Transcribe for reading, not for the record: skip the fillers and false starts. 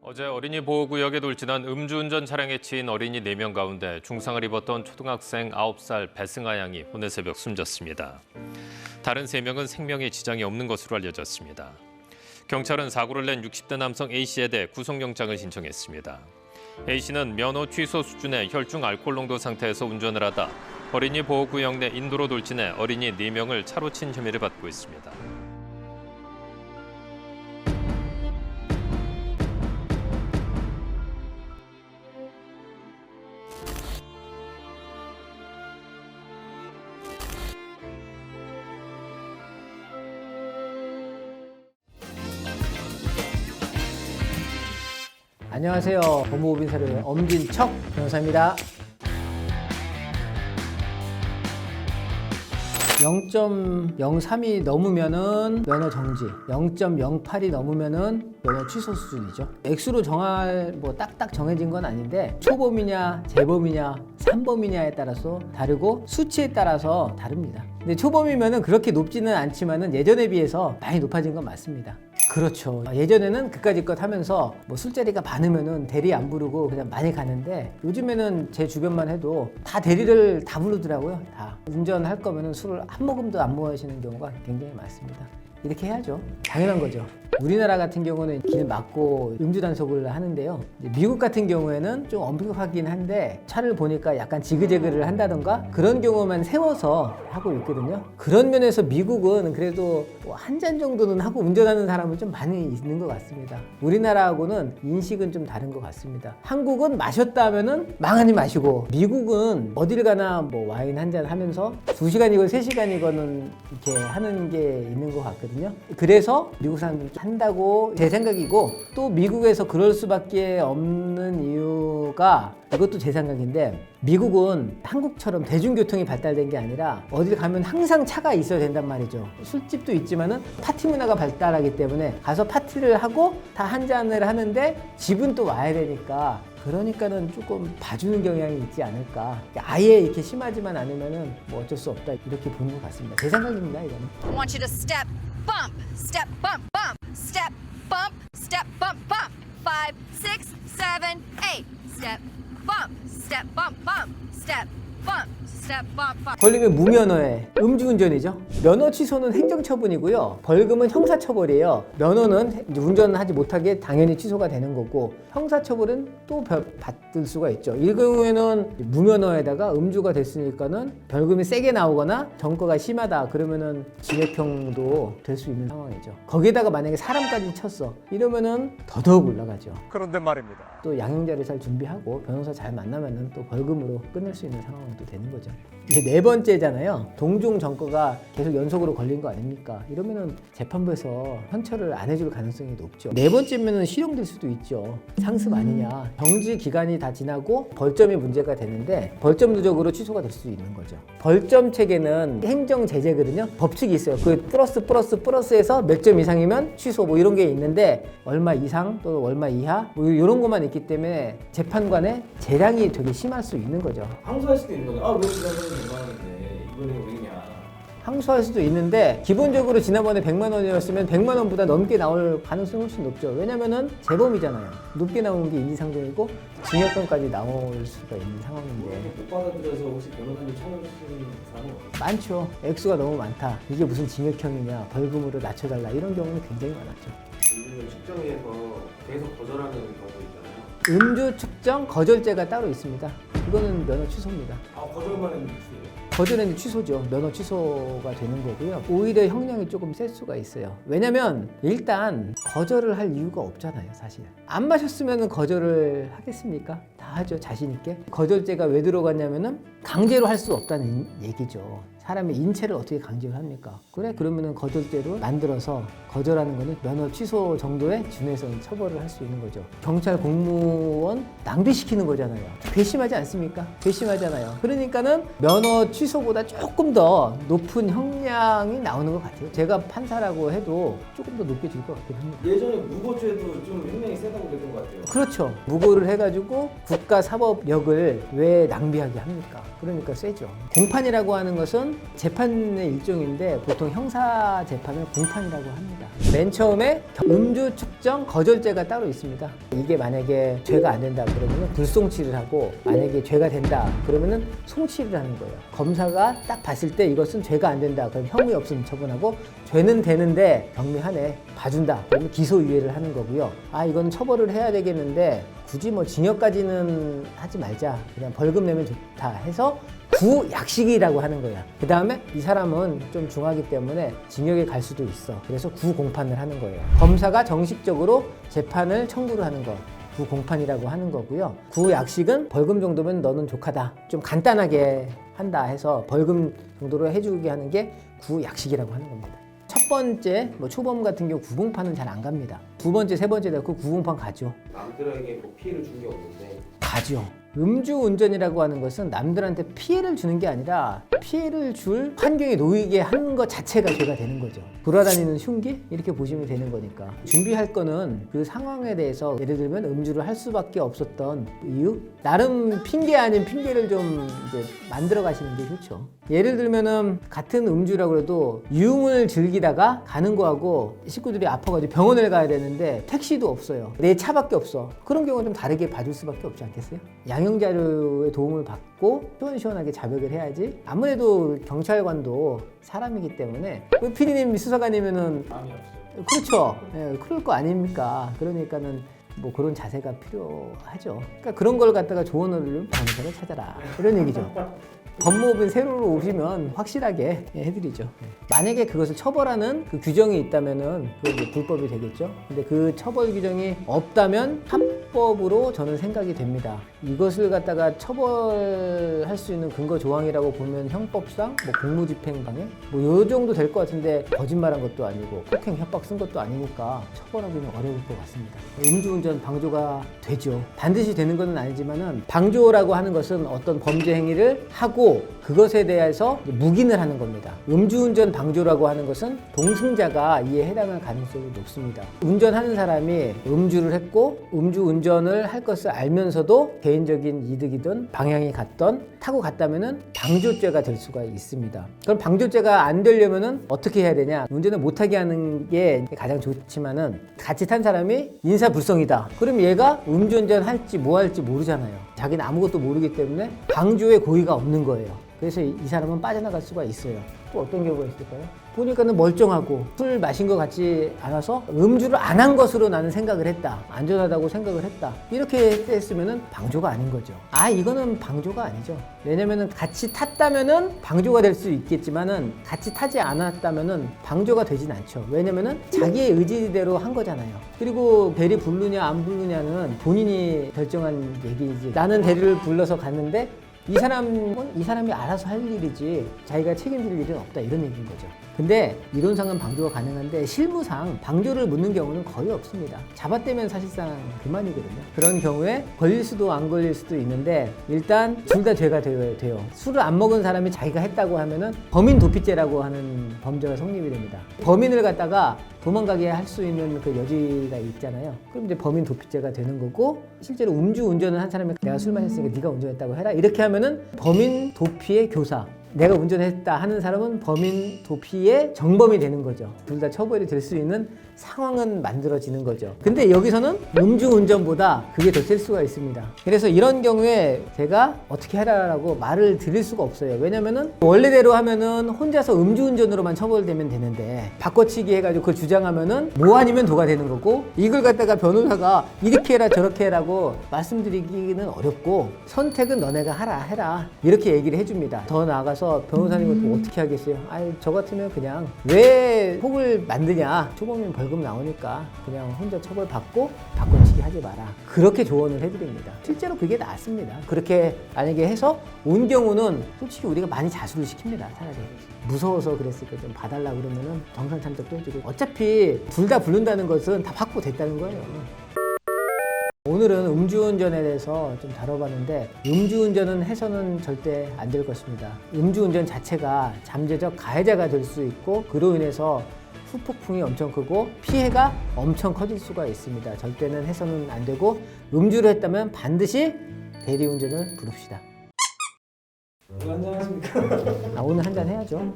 어제 어린이 보호구역에 돌진한 음주운전 차량에 치인 어린이 4명 가운데 중상을 입었던 초등학생 9살 배승아 양이 오늘 새벽 숨졌습니다. 다른 3명은 생명에 지장이 없는 것으로 알려졌습니다. 경찰은 사고를 낸 60대 남성 A씨에 대해 구속영장을 신청했습니다. A씨는 면허 취소 수준의 혈중 알코올 농도 상태에서 운전을 하다 어린이 보호구역 내 인도로 돌진해 어린이 4명을 차로 친 혐의를 받고 있습니다. 안녕하세요. 법무법인사료의 엄진척 변호사입니다. 0.03이 넘으면은 면허 정지, 0.08이 넘으면은 면허 취소 수준이죠. 액수로 정할 딱딱 정해진 건 아닌데 초범이냐, 재범이냐, 산범이냐에 따라서 다르고 수치에 따라서 다릅니다. 근데 초범이면은 그렇게 높지는 않지만은 예전에 비해서 많이 높아진 건 맞습니다. 그렇죠. 예전에는 그까짓 하면서 술자리가 많으면은 대리 안 부르고 그냥 많이 가는데 요즘에는 제 주변만 해도 다 대리를 다 부르더라고요. 다. 운전할 거면은 술을 한 모금도 안 마시는 경우가 굉장히 많습니다. 이렇게 해야죠. 당연한 거죠. 우리나라 같은 경우는 길 막고 음주 단속을 하는데요. 미국 같은 경우에는 좀 엄격하긴 한데 차를 보니까 약간 지그재그를 한다던가 그런 경우만 세워서 하고 있거든요. 그런 면에서 미국은 그래도 한 잔 정도는 하고 운전하는 사람은 좀 많이 있는 것 같습니다. 우리나라하고는 인식은 좀 다른 것 같습니다. 한국은 마셨다 하면은 망하니 마시고 미국은 어딜 가나 와인 한 잔 하면서 2시간이건 3시간이건 이렇게 하는 게 있는 것 같거든요. 그래서 미국 사람들이 한다고 제 생각이고 또 미국에서 그럴 수밖에 없는 이유가 이것도 제 생각인데 미국은 한국처럼 대중교통이 발달된 게 아니라 어딜 가면 항상 차가 있어야 된단 말이죠. 술집도 있지만은 파티 문화가 발달하기 때문에 가서 파티를 하고 다 한 잔을 하는데 집은 또 와야 되니까 그러니까는 조금 봐주는 경향이 있지 않을까. 아예 이렇게 심하지만 않으면은 어쩔 수 없다 이렇게 보는 것 같습니다. 제 생각입니다, 이거는. I want you to step, bump, step, bump, bump, step, bump, step, bump, bump. 5, 6, 7, 8. Step, bump, step, bump, bump, step, bump, step, bump, bump. 걸리면 무면허에 음주운전이죠. 면허 취소는 행정처분이고요. 벌금은 형사처벌이에요. 면허는 이제 운전하지 못하게 당연히 취소가 되는 거고 형사처벌은 또 받을 수가 있죠. 이 경우에는 무면허에다가 음주가 됐으니까는 벌금이 세게 나오거나 전과가 심하다 그러면은 징역형도 될 수 있는 상황이죠. 거기에다가 만약에 사람까지 쳤어 이러면은 더더욱 올라가죠. 그런데 말입니다. 또 양형자를 잘 준비하고 변호사 잘 만나면은 또 벌금으로 끝낼 수 있는 상황이 또 되는 거죠. 이제 4번째잖아요. 동종 전과가 계속 연속으로 걸린 거 아닙니까? 이러면은 재판부에서 현철을 안 해줄 가능성이 높죠. 4번째면은 실형될 수도 있죠. 상습 아니냐. 정지 기간이 다 지나고 벌점이 문제가 되는데 벌점 누적으로 취소가 될 수 있는 거죠. 벌점 체계는 행정 제재거든요. 법칙이 있어요. 그 플러스에서 몇 점 이상이면 취소 이런 게 있는데 얼마 이상 또 얼마 이하 이런 것만 있기 때문에 재판관의 재량이 되게 심할 수 있는 거죠. 항소할 수도 있는 거죠. 왜 지난번에 100만 원인데 이번에 왜냐? 항소할 수도 있는데 기본적으로 지난번에 100만 원이었으면 100만 원보다 넘게 나올 가능성이 훨씬 높죠. 왜냐면은 재범이잖아요. 높게 나오는 게 인지상정이고 징역형까지 나올 수가 있는 상황인데 못 받아들여서 혹시 변호사님 찾아주시는 사람은 많죠. 액수가 너무 많다. 이게 무슨 징역형이냐. 벌금으로 낮춰달라. 이런 경우는 굉장히 많았죠. 음주 측정위에서 계속 거절하는 경우도 있잖아요. 음주 측정 거절죄가 따로 있습니다. 이거는 면허 취소입니다. 거절만 했는데 취소예요. 거절은 취소죠. 면허 취소가 되는 거고요. 오히려 형량이 조금 셀 수가 있어요. 왜냐면 일단 거절을 할 이유가 없잖아요, 사실. 안 마셨으면 거절을 하겠습니까? 다 하죠, 자신 있게. 거절죄가 왜 들어갔냐면은 강제로 할 수 없다는 얘기죠. 사람의 인체를 어떻게 강제로 합니까? 그래? 그러면은 거절죄로 만들어서 거절하는 거는 면허 취소 정도에 준해서 처벌을 할 수 있는 거죠. 경찰 공무원 낭비시키는 거잖아요. 괘씸하지 않습니까? 괘씸하잖아요. 그러니까는 면허 취소보다 조금 더 높은 형량이 나오는 것 같아요. 제가 판사라고 해도 조금 더 높게 줄 것 같긴 합니다. 예전에 무고죄도 좀 형량이 세다고 그랬던 것 같아요. 그렇죠. 무고를 해가지고 국가사법력을 왜 낭비하게 합니까? 그러니까 세죠. 공판이라고 하는 것은 재판의 일종인데 보통 형사 재판을 공판이라고 합니다. 맨 처음에 음주 측정 거절죄가 따로 있습니다. 이게 만약에 죄가 안 된다 그러면 불송치를 하고, 만약에 죄가 된다 그러면 송치를 하는 거예요. 검사가 딱 봤을 때 이것은 죄가 안 된다 그럼 혐의 없음 처분하고, 죄는 되는데 경미하네 봐준다 그러면 기소유예를 하는 거고요. 아 이건 처벌을 해야 되겠는데 굳이 뭐 징역까지는 하지 말자, 그냥 벌금 내면 좋다 해서 구약식이라고 하는 거야. 그 다음에 이 사람은 좀 중하기 때문에 징역에 갈 수도 있어. 그래서 구공판을 하는 거예요. 검사가 정식적으로 재판을 청구를 하는 거, 구공판이라고 하는 거고요. 구약식은 벌금 정도면 너는 족하다, 좀 간단하게 한다 해서 벌금 정도로 해주게 하는 게 구약식이라고 하는 겁니다. 첫 번째 뭐 초범 같은 경우 구공판은 잘 안 갑니다. 두 번째, 세 번째 되고 구공판 가죠. 남들에게 뭐 피해를 준 게 없는데 가죠. 음주운전이라고 하는 것은 남들한테 피해를 주는 게 아니라 피해를 줄 환경에 놓이게 하는 것 자체가 죄가 되는 거죠. 돌아다니는 흉기? 이렇게 보시면 되는 거니까. 준비할 거는 그 상황에 대해서, 예를 들면 음주를 할 수밖에 없었던 이유? 나름 핑계 아닌 핑계를 좀 이제 만들어 가시는 게 좋죠. 예를 들면은 같은 음주라고 해도 유흥을 즐기다가 가는 거하고 식구들이 아파가지고 병원을 가야 되는데 택시도 없어요. 내 차밖에 없어. 그런 경우는 좀 다르게 봐줄 수밖에 없지 않겠어요? 양형자료의 도움을 받고 시원시원하게 자백을 해야지. 아무래도 경찰관도 사람이기 때문에, 피디님, 수사관이면은 마음이 없어요. 그렇죠. 예, 그럴 거 아닙니까? 그러니까는 뭐 그런 자세가 필요하죠. 그러니까 그런 걸 갖다가 조언을 변호사를 찾아라, 이런 얘기죠. 법무법인 세로로 오시면 확실하게 해드리죠. 만약에 그것을 처벌하는 그 규정이 있다면은 그게 이제 불법이 되겠죠. 근데 그 처벌 규정이 없다면 합법으로 저는 생각이 됩니다. 이것을 갖다가 처벌할 수 있는 근거 조항이라고 보면 형법상 뭐 공무집행방해 뭐 요 정도 될 것 같은데, 거짓말한 것도 아니고 폭행 협박 쓴 것도 아니니까 처벌하기는 어려울 것 같습니다. 음주운전 방조가 되죠. 반드시 되는 건 아니지만은, 방조라고 하는 것은 어떤 범죄 행위를 하고 그것에 대해서 묵인을 하는 겁니다. 음주운전 방조라고 하는 것은 동승자가 이에 해당할 가능성이 높습니다. 운전하는 사람이 음주를 했고 음주운전을 할 것을 알면서도 개인적인 이득이든 방향이 같던 타고 갔다면은 방조죄가 될 수가 있습니다. 그럼 방조죄가 안 되려면은 어떻게 해야 되냐? 운전을 못하게 하는 게 가장 좋지만은, 같이 탄 사람이 인사불성이다. 그럼 얘가 음주운전 할지 뭐 할지 모르잖아요. 자기는 아무것도 모르기 때문에 방조의 고의가 없는 거예요. 그래서 이 사람은 빠져나갈 수가 있어요. 또 어떤 경우가 있을까요? 보니까는 멀쩡하고 술 마신 것 같지 않아서 음주를 안 한 것으로 나는 생각을 했다, 안전하다고 생각을 했다, 이렇게 했으면은 방조가 아닌 거죠. 아, 이거는 방조가 아니죠. 왜냐면은 같이 탔다면은 방조가 될 수 있겠지만은 같이 타지 않았다면은 방조가 되진 않죠. 왜냐면은 자기의 의지대로 한 거잖아요. 그리고 대리 부르냐 안 부르냐는 본인이 결정한 얘기지. 나는 대리를 불러서 갔는데 이 사람이 알아서 할 일이지 자기가 책임질 일은 없다, 이런 얘기인 거죠. 근데 이론상은 방조가 가능한데 실무상 방조를 묻는 경우는 거의 없습니다. 잡아떼면 사실상 그만이거든요. 그런 경우에 걸릴 수도 안 걸릴 수도 있는데, 일단 둘 다 죄가 돼요. 술을 안 먹은 사람이 자기가 했다고 하면은 범인 도피죄라고 하는 범죄가 성립이 됩니다. 범인을 갖다가 도망가게 할 수 있는 그 여지가 있잖아요. 그럼 이제 범인 도피죄가 되는 거고, 실제로 음주 운전을 한 사람이 내가 술 마셨으니까 네가 운전했다고 해라, 이렇게 하면은 범인 도피의 교사, 내가 운전했다 하는 사람은 범인 도피의 정범이 되는 거죠. 둘 다 처벌이 될 수 있는 상황은 만들어지는 거죠. 근데 여기서는 음주운전보다 그게 더 셀 수가 있습니다. 그래서 이런 경우에 제가 어떻게 해라라고 말을 드릴 수가 없어요. 왜냐면은 원래대로 하면은 혼자서 음주운전으로만 처벌되면 되는데, 바꿔치기 해가지고 그걸 주장하면은 뭐 아니면 도가 되는 거고, 이걸 갖다가 변호사가 이렇게 해라 저렇게 해라고 말씀드리기는 어렵고, 선택은 너네가 해라 이렇게 얘기를 해줍니다. 더 나아가서 변호사님은 또 어떻게 하겠어요? 아이, 저 같으면 그냥 왜 폭을 만드냐, 초범이면 벌금 나오니까 그냥 혼자 처벌받고 바꿔치기 하지 마라, 그렇게 조언을 해드립니다. 실제로 그게 낫습니다. 그렇게 만약에 해서 온 경우는 솔직히 우리가 많이 자수를 시킵니다. 차라리 무서워서 그랬으니까 좀 봐달라 그러면은 정상참작도 해주고, 어차피 둘 다 부른다는 것은 다 확보됐다는 거예요. 오늘은 음주운전에 대해서 좀 다뤄봤는데, 음주운전은 해서는 절대 안 될 것입니다. 음주운전 자체가 잠재적 가해자가 될 수 있고, 그로 인해서 후폭풍이 엄청 크고 피해가 엄청 커질 수가 있습니다. 절대는 해서는 안 되고, 음주를 했다면 반드시 대리운전을 부릅시다. 한잔 하십니까? 오늘 한잔 해야죠.